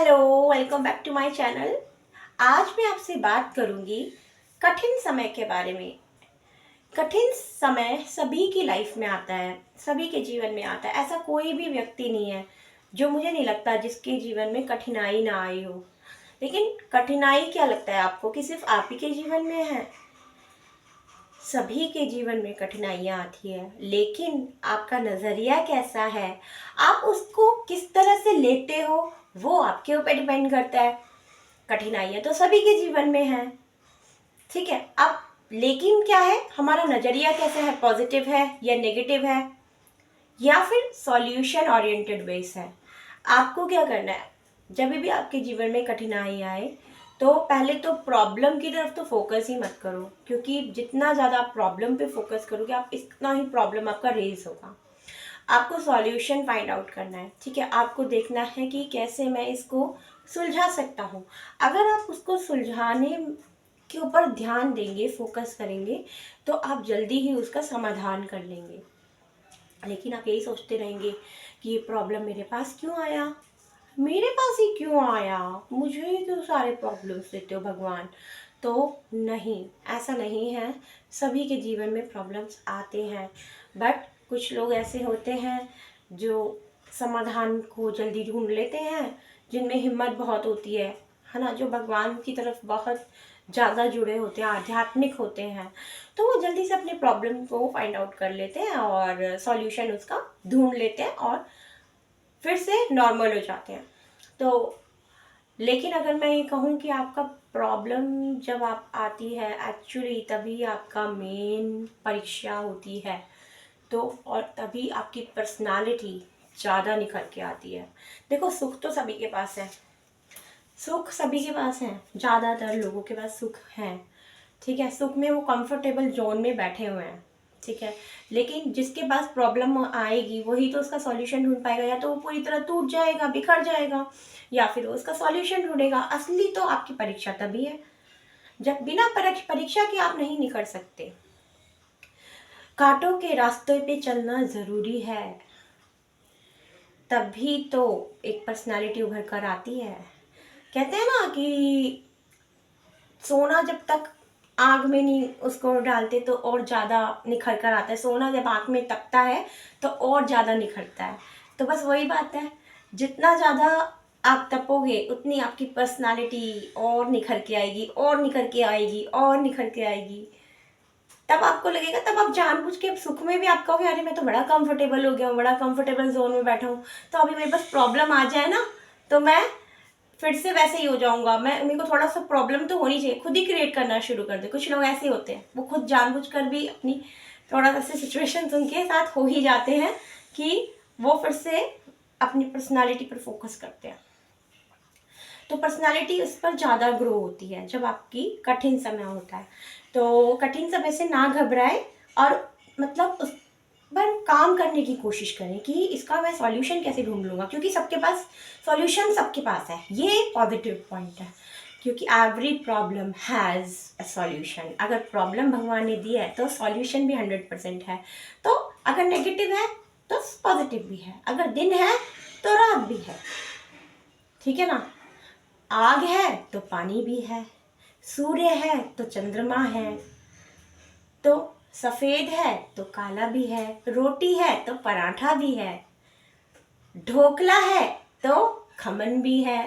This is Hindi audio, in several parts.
Hello, welcome back to my channel. आज मैं आपसे बात करूंगी कठिन समय के बारे में। कठिन समय सभी की लाइफ में आता है, सभी के जीवन में आता है। ऐसा कोई भी व्यक्ति नहीं है जो मुझे नहीं लगता जिसके जीवन में कठिनाई ना आई हो। लेकिन कठिनाई क्या लगता है आपको कि सिर्फ आप ही के जीवन में है? सभी के जीवन में कठिनाइयाँ आती है, लेकिन आपका नज़रिया कैसा है, आप उसको किस तरह से लेते हो, वो आपके ऊपर डिपेंड करता है। कठिनाइयाँ तो सभी के जीवन में है, ठीक है। अब लेकिन क्या है, हमारा नज़रिया कैसा है, पॉजिटिव है या नेगेटिव है, या फिर सॉल्यूशन ओरिएंटेड बेस है। आपको क्या करना है, जब भी आपके जीवन में कठिनाई आए तो पहले तो प्रॉब्लम की तरफ तो फोकस ही मत करो, क्योंकि जितना ज़्यादा आप प्रॉब्लम पे फोकस करोगे आप इतना ही प्रॉब्लम आपका रेज होगा। आपको सॉल्यूशन फाइंड आउट करना है, ठीक है। आपको देखना है कि कैसे मैं इसको सुलझा सकता हूँ। अगर आप उसको सुलझाने के ऊपर ध्यान देंगे, फोकस करेंगे, तो आप जल्दी ही उसका समाधान कर लेंगे। लेकिन आप यही सोचते रहेंगे कि ये प्रॉब्लम मेरे पास क्यों आया, मेरे पास ही क्यों आया, मुझे तो सारे प्रॉब्लम्स देते हो भगवान। तो नहीं, ऐसा नहीं है। सभी के जीवन में प्रॉब्लम्स आते हैं, बट कुछ लोग ऐसे होते हैं जो समाधान को जल्दी ढूंढ लेते हैं, जिनमें हिम्मत बहुत होती है ना, जो भगवान की तरफ बहुत ज़्यादा जुड़े होते हैं, आध्यात्मिक होते हैं। तो वो जल्दी से अपने प्रॉब्लम को फाइंड आउट कर लेते हैं और सॉल्यूशन उसका ढूंढ लेते हैं और फिर से नॉर्मल हो जाते हैं। तो लेकिन अगर मैं ये कहूँ कि आपका प्रॉब्लम जब आप आती है एक्चुअली तभी आपका मेन परीक्षा होती है, तो और तभी आपकी पर्सनालिटी ज़्यादा निखर के आती है। देखो, सुख तो सभी के पास है, सुख सभी के पास है, ज़्यादातर लोगों के पास सुख है, ठीक है। सुख में वो कंफर्टेबल जोन में बैठे हुए हैं, ठीक है। लेकिन जिसके पास प्रॉब्लम आएगी वही तो उसका सॉल्यूशन ढूंढ पाएगा। या तो वो पूरी तरह टूट जाएगा, बिखर जाएगा, या फिर वो उसका सॉल्यूशन ढूंढेगा। असली तो आपकी परीक्षा तभी है जब बिना परीक्षा के आप नहीं निकल सकते। कांटों के रास्ते पे चलना ज़रूरी है, तभी तो एक पर्सनालिटी उभर कर आती है। कहते हैं ना कि सोना जब तक आग में नहीं उसको डालते तो और ज़्यादा निखर कर आता है, सोना जब आग में तपता है तो और ज़्यादा निखरता है। तो बस वही बात है, जितना ज़्यादा आप तपोगे उतनी आपकी पर्सनालिटी और निखर के आएगी, और निखर के आएगी, और निखर के आएगी। तब आपको लगेगा, तब आप जानबूझ के सुख में भी आप कहोगे अरे मैं तो बड़ा कंफर्टेबल हो गया हूँ, बड़ा कंफर्टेबल जोन में बैठा हूँ, तो अभी मेरे पास प्रॉब्लम आ जाए ना तो मैं फिर से वैसे ही हो जाऊंगा। मेरे को थोड़ा सा प्रॉब्लम तो होनी चाहिए, खुद ही क्रिएट करना शुरू कर दे। कुछ लोग ऐसे होते हैं, वो खुद जानबूझकर भी अपनी थोड़ा सा सिचुएशन उनके साथ हो ही जाते हैं कि वो फिर से अपनी पर्सनालिटी पर फोकस करते हैं। तो पर्सनालिटी उस पर ज़्यादा ग्रो होती है जब आपकी कठिन समय होता है। तो कठिन समय से ना घबराए और मतलब उस पर काम करने की कोशिश करें कि इसका मैं सॉल्यूशन कैसे ढूंढ लूँगा, क्योंकि सबके पास सॉल्यूशन सबके पास है। ये पॉजिटिव पॉइंट है, क्योंकि every problem has a solution. अगर प्रॉब्लम भगवान ने दी है तो सॉल्यूशन भी 100% है। तो अगर नेगेटिव है तो पॉजिटिव भी है, अगर दिन है तो रात भी है, ठीक है ना। आग है तो पानी भी है, सूर्य है तो चंद्रमा है, तो सफेद है तो काला भी है, रोटी है तो पराठा भी है, ढोकला है तो खमन भी है,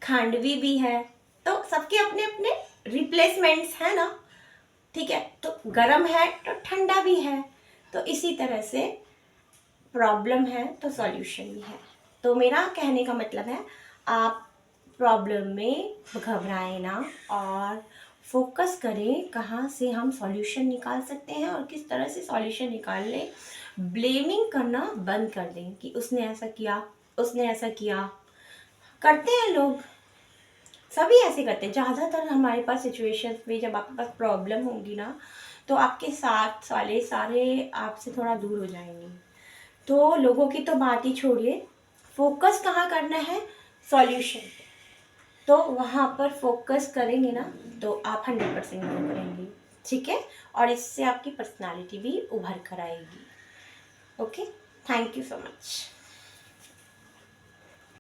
खांडवी भी है। तो सबके अपने अपने रिप्लेसमेंट्स है ना, ठीक है। तो गर्म है तो ठंडा भी है। तो इसी तरह से प्रॉब्लम है तो सॉल्यूशन भी है। तो मेरा कहने का मतलब है, आप प्रॉब्लम में घबराएं ना और फोकस करें कहाँ से हम सॉल्यूशन निकाल सकते हैं और किस तरह से सॉल्यूशन निकाल लें। ब्लेमिंग करना बंद कर दें कि उसने ऐसा किया, उसने ऐसा किया। करते हैं लोग, सभी ऐसे करते हैं। ज़्यादातर हमारे पास सिचुएशंस में जब आपके पास प्रॉब्लम होगी ना, तो आपके साथ वाले सारे आपसे थोड़ा दूर हो जाएंगे। तो लोगों की तो बात ही छोड़िए, फोकस कहाँ करना है, सॉल्यूशन। तो वहाँ पर फोकस करेंगे ना तो आप 100% ग्रो करेंगे, ठीक है। और इससे आपकी पर्सनालिटी भी उभर कर आएगी। Okay, thank you so much.